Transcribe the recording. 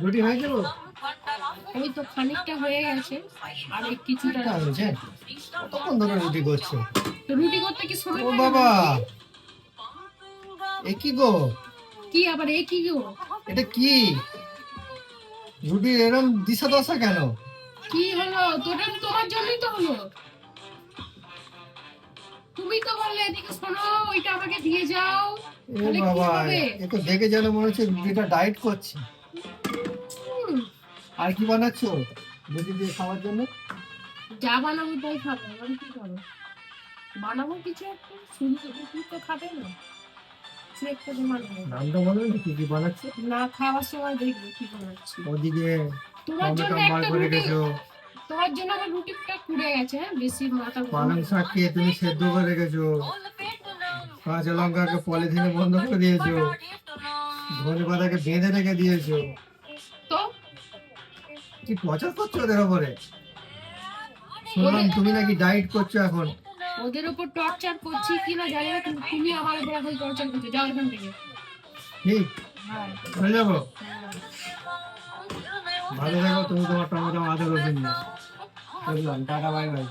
রুটি হয়ে গেল? ওই তো খানিকটা হয়ে গেছে, আর এই কিছুটা হয়েছে? কতক্ষণ ধরে রুটি করছো? তো রুটি করতে কি সময় ও লাগে বাবা, নাকি? এ কি গো? কি আবার এ কি গো? এটা কি? রুটির এরম দিশা দশা কেন? কি হলো? তোমার জন্যই তো হলো। তুমি তো বললে এদিকে শোনো, ওইটা আমাকে দিয়ে যাও, এ তাহলে কি বাবা, হবে? এ তো দেখে যেন মনে হচ্ছে রুটিটা ডায়েট করছে। হুম, আর কি বানাচ্ছো রুটি দিয়ে খাওয়ার জন্য? যা বানাবো তাই খাবো, আমি কি করবো? বানাবো কিছু একটা, শুধু রুটি তো খাবে না, কিছু একটা তো বানাবো। নামটা বলো না, কি কি বানাচ্ছো? না খাওয়ার সময় দেখবে কি বানাচ্ছি। ওদিকে তোমার জন্য টমেটো বার একটা করে রুটি, রেখেছো, তোমার জন্য আমার রুটিটা পুড়ে গেছে, হ্যাঁ বেশি মাথা গরম পালং হয়ে গেছে। শাককে তুমি সেদ্ধ করে রেখেছো, কাঁচা লঙ্কাকে পলিথিনে বন্ধ করে দিয়েছো, ধনে পাতাকে বেঁধে রেখে দিয়েছো। তো কি প্রচার করছো ওদের ওপরে? শুনলাম ওদের তুমি নাকি ডায়েট করছো এখন। ওদের উপর টর্চার করছি কিনা জানি না, কিন্তু তুমি আমার উপর এখন টর্চার করছো, যাও এখান থেকে। ঠিক, হ্যাঁ, চলে যাবো? হ্যাঁ। ভালো থাকো তুমি, তোমার টমেটো আদা রসুন নিয়ে। চললাম, টাটা, বাই বাই।